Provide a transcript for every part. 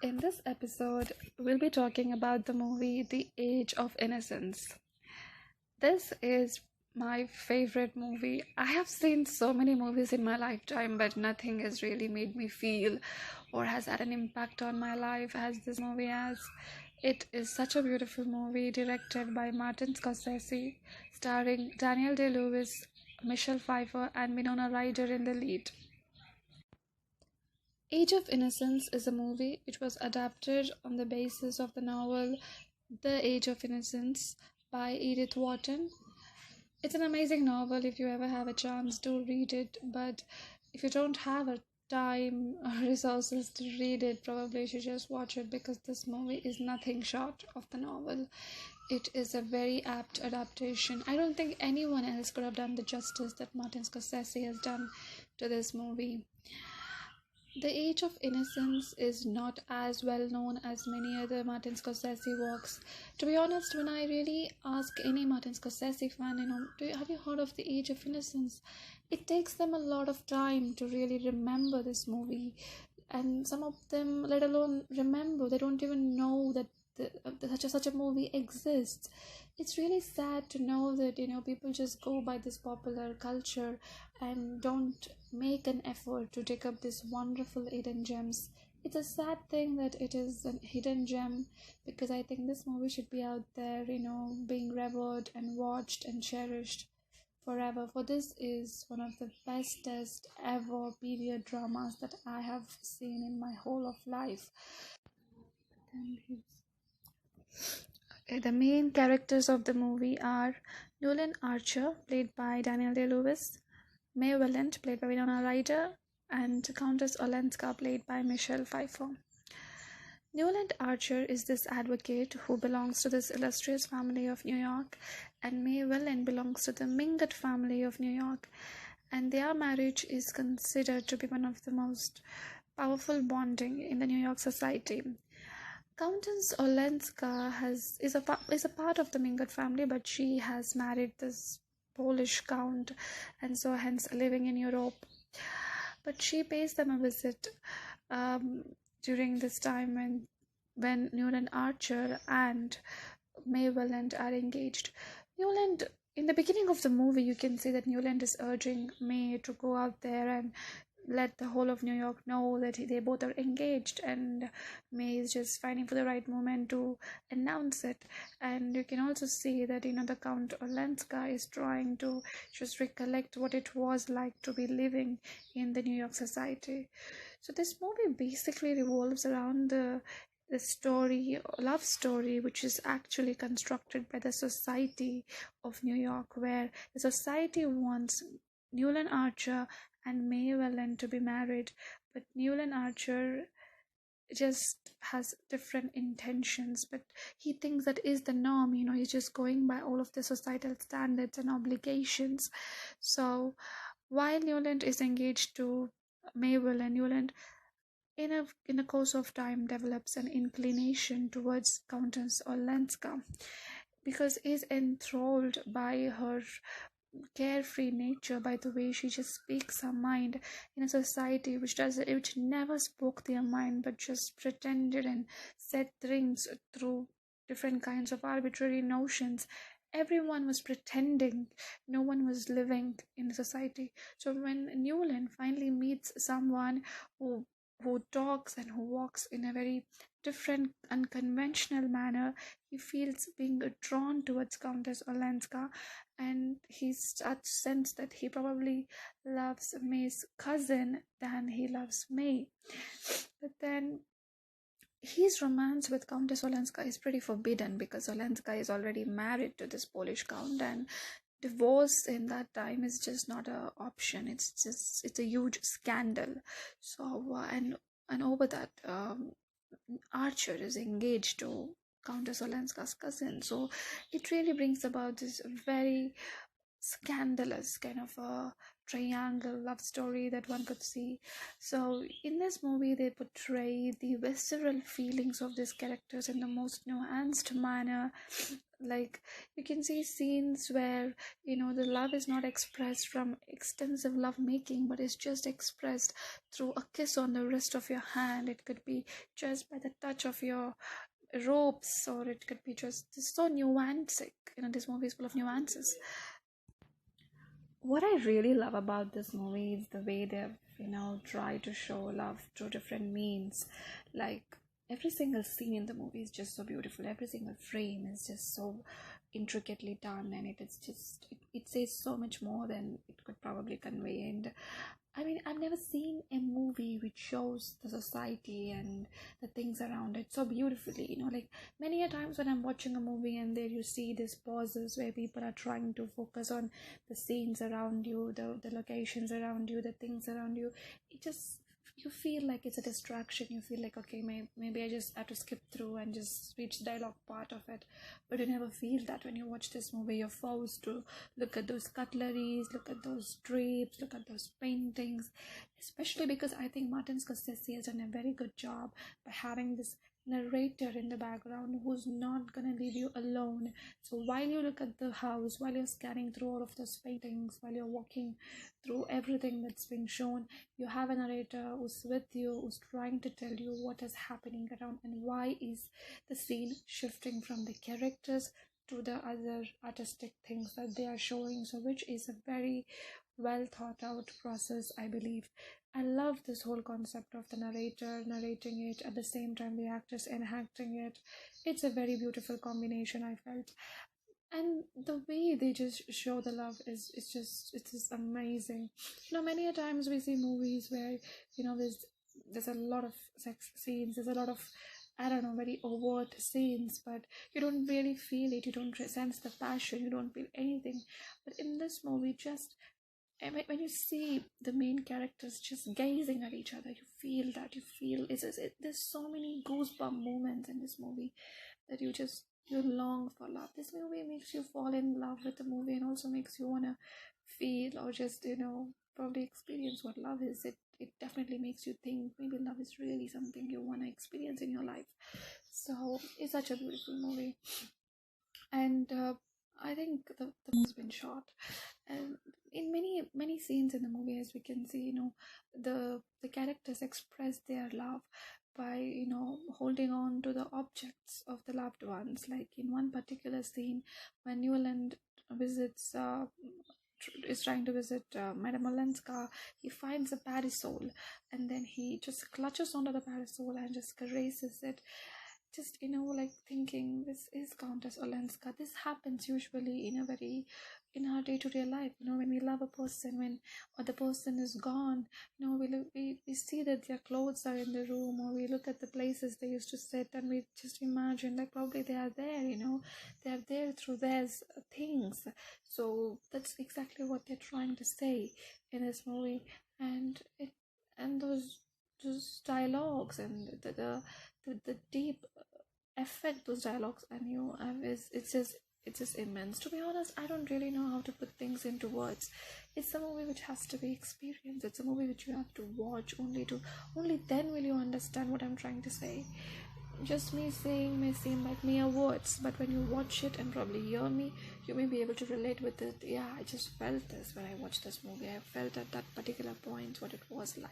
In this episode, we'll be talking about the movie The Age of Innocence. This is my favorite movie. I have seen so many movies in my lifetime, but nothing has really made me feel or has had an impact on my life as this movie has. It is such a beautiful movie directed by Martin Scorsese, starring Daniel Day-Lewis, Michelle Pfeiffer, and Winona Ryder in the lead. Age of Innocence is a movie which was adapted on the basis of the novel The Age of Innocence by Edith Wharton. It's an amazing novel if you ever have a chance to read it, but if you don't have a time or resources to read it, probably you should just watch it because this movie is nothing short of the novel. It is a very apt adaptation. I don't think anyone else could have done the justice that Martin Scorsese has done to this movie. The Age of Innocence is not as well known as many other Martin Scorsese works. To be honest, when I really ask any Martin Scorsese fan, have you heard of The Age of Innocence? It takes them a lot of time to really remember this movie, and some of them, let alone remember, they don't even know that such a movie exists. It's really sad to know that people just go by this popular culture and don't make an effort to take up these wonderful hidden gems. It's a sad thing that it is a hidden gem because I think this movie should be out there, being revered and watched and cherished forever. For this is one of the bestest ever period dramas that I have seen in my whole of life. The main characters of the movie are Nolan Archer, played by Daniel Day-Lewis, May Welland, played by Winona Ryder, and Countess Olenska, played by Michelle Pfeiffer. Newland Archer is this advocate who belongs to this illustrious family of New York, and May Welland belongs to the Mingott family of New York, and their marriage is considered to be one of the most powerful bonding in the New York society. Countess Olenska is a part of the Mingott family, but she has married this Polish count, and so hence living in Europe. But she pays them a visit during this time when Newland Archer and May Welland are engaged. Newland, in the beginning of the movie, you can see that Newland is urging May to go out there and let the whole of New York know that they both are engaged, and May is just finding for the right moment to announce it. And you can also see that the Count Olenska is trying to just recollect what it was like to be living in the New York society. So this movie basically revolves around the story, love story, which is actually constructed by the society of New York, where the society wants Newland Archer and May Welland to be married, but Newland Archer just has different intentions, but he thinks that is the norm. He's just going by all of the societal standards and obligations. So while Newland is engaged to May Welland, Newland in a course of time develops an inclination towards Countess Olenska because he's enthralled by her carefree nature, by the way she just speaks her mind in a society which never spoke their mind but just pretended and said things through different kinds of arbitrary notions. Everyone was pretending, no one was living in the society. So when Newland finally meets someone who talks and who walks in a very different, unconventional manner, he feels being drawn towards Countess Olenska, and he starts to sense that he probably loves May's cousin than he loves May. But then his romance with Countess Olenska is pretty forbidden because Olenska is already married to this Polish count, and divorce in that time is just not an option. It's a huge scandal. So and over that, Archer is engaged to Countess Olenska's cousin. So it really brings about this very scandalous kind of a triangle love story that one could see. So in this movie they portray the visceral feelings of these characters in the most nuanced manner. Like, you can see scenes where, the love is not expressed from extensive love making, but it's just expressed through a kiss on the wrist of your hand. It could be just by the touch of your ropes, or it could be just so nuanced. This movie is full of nuances. What I really love about this movie is the way they've, tried to show love through different means. Like, every single scene in the movie is just so beautiful. Every single frame is just so intricately done, and it says so much more than it could probably convey. And I mean, I've never seen a movie which shows the society and the things around it so beautifully. Like, many a times when I'm watching a movie and there you see these pauses where people are trying to focus on the scenes around you, the locations around you, the things around you. It just, you feel like it's a distraction. You feel like, okay, maybe I just have to skip through and just reach the dialogue part of it. But you never feel that when you watch this movie. You're forced to look at those cutleries, look at those drapes, look at those paintings, especially because I think Martin Scorsese has done a very good job by having this narrator in the background who's not gonna leave you alone. So while you look at the house, while you're scanning through all of those paintings, while you're walking through everything that's being shown, you have a narrator who's with you, who's trying to tell you what is happening around and why is the scene shifting from the characters to the other artistic things that they are showing. So which is a very well thought out process, I believe. I love this whole concept of the narrator narrating it at the same time the actors enacting it. It's a very beautiful combination, I felt. And the way they just show the love is, it's just amazing. Many a times we see movies where, there's a lot of sex scenes, there's a lot of, I don't know, very overt scenes, but you don't really feel it, you don't sense the passion, you don't feel anything. But in this movie, just, and when you see the main characters just gazing at each other, you feel that, you feel there's so many goosebump moments in this movie that you long for love. This movie makes you fall in love with the movie and also makes you wanna feel, or just, probably experience what love is. It definitely makes you think maybe love is really something you wanna experience in your life. So it's such a beautiful movie. And I think the movie's been shot, and in many scenes in the movie, as we can see, the characters express their love by, holding on to the objects of the loved ones. Like in one particular scene, when Newland visits is trying to visit Madame Olenska, he finds a parasol, and then he just clutches onto the parasol and just caresses it, just, like thinking, this is Countess Olenska. This happens usually in our day-to-day life, when we love a person, when or the person is gone, we see that their clothes are in the room, or we look at the places they used to sit, and we just imagine like probably they are there, they are there through their things. So that's exactly what they're trying to say in this movie. And those dialogues, and the deep effect those dialogues and you have is, it's just immense. To be honest, I don't really know how to put things into words. It's a movie which has to be experienced. It's a movie which you have to watch. Only then will you understand what I'm trying to say. Just me saying may seem like mere words, but when you watch it and probably hear me, you may be able to relate with it. Yeah, I just felt this when I watched this movie. I felt at that particular point what it was like.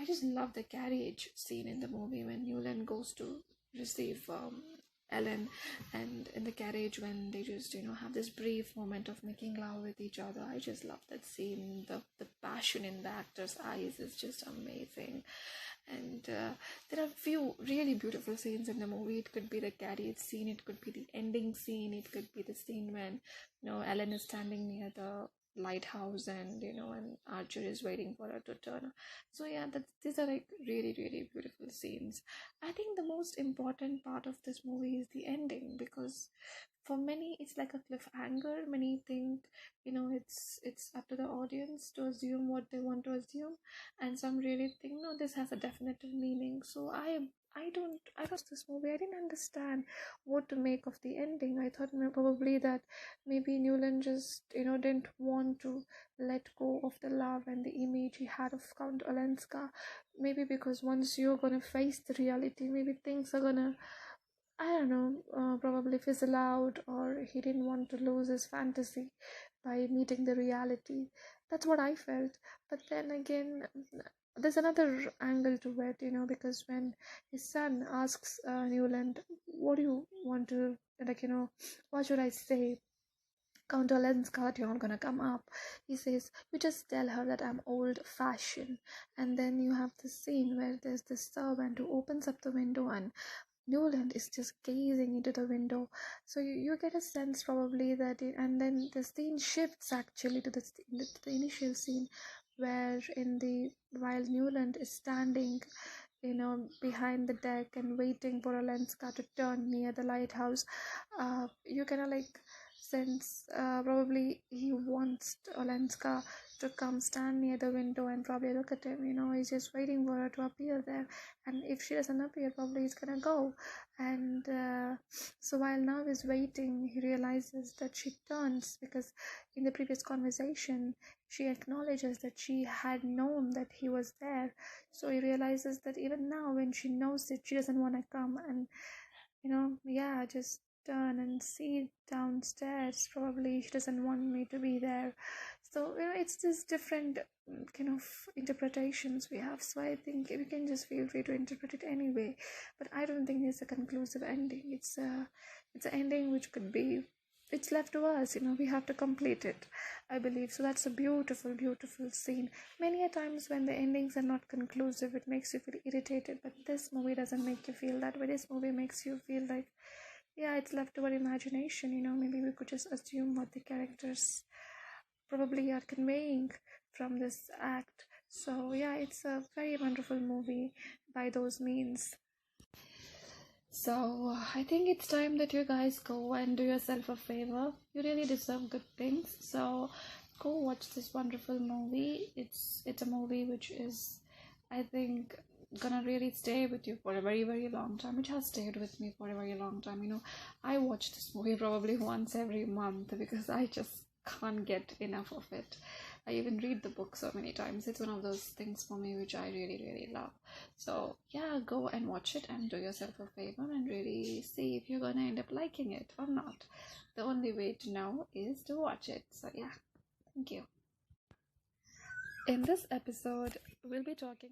I just love the carriage scene in the movie when Newland goes to receive Ellen, and in the carriage when they just, have this brief moment of making love with each other. I just love that scene. The passion in the actor's eyes is just amazing. And there are few really beautiful scenes in the movie. It could be the carriage scene, it could be the ending scene, it could be the scene when, Ellen is standing near the lighthouse, and and Archer is waiting for her to turn. So yeah, these are like really really beautiful scenes. I think the most important part of this movie is the ending, because for many it's like a cliffhanger. Many think, it's up to the audience to assume what they want to assume, and some really think no, this has a definitive meaning. So I I watched this movie. I didn't understand what to make of the ending. I thought probably that maybe Newland just, didn't want to let go of the love and the image he had of Count Olenska. Maybe because once you're gonna face the reality, maybe things are gonna, I don't know, probably fizzle out, or he didn't want to lose his fantasy by meeting the reality. That's what I felt. But then again, there's another angle to it, because when his son asks Newland, what do you want to, like, what should I say? Count Olenska, that you're not gonna come up. He says, you just tell her that I'm old fashioned. And then you have the scene where there's this servant who opens up the window and Newland is just gazing into the window. So you get a sense probably that, and then the scene shifts actually to the initial scene where while Newland is standing, behind the deck and waiting for Olenska to turn near the lighthouse. You kind of like sense probably he wants Olenska to come stand near the window and probably look at him. He's just waiting for her to appear there, and if she doesn't appear, probably he's gonna go. And so while now he's waiting, he realizes that she turns, because in the previous conversation she acknowledges that she had known that he was there. So he realizes that even now, when she knows it, she doesn't want to come, and yeah, just turn and see downstairs. Probably she doesn't want me to be there. So it's just different kind of interpretations we have. So I think we can just feel free to interpret it anyway. But I don't think it's a conclusive ending. It's an ending which could be. It's left to us, we have to complete it, I believe. So that's a beautiful, beautiful scene. Many a times when the endings are not conclusive, it makes you feel irritated, but this movie doesn't make you feel that way. This movie makes you feel like, yeah, it's left to our imagination. Maybe we could just assume what the characters probably are conveying from this act. So yeah, it's a very wonderful movie by those means. So I think it's time that you guys go and do yourself a favor. You really deserve good things. So go watch this wonderful movie. It's a movie which is, I think, gonna really stay with you for a very, very long time. It has stayed with me for a very long time. I watch this movie probably once every month because I just can't get enough of it. I even read the book so many times. It's one of those things for me which I really, really love. So yeah, go and watch it and do yourself a favor and really see if you're gonna end up liking it or not. The only way to know is to watch it. So yeah, thank you. In this episode, we'll be talking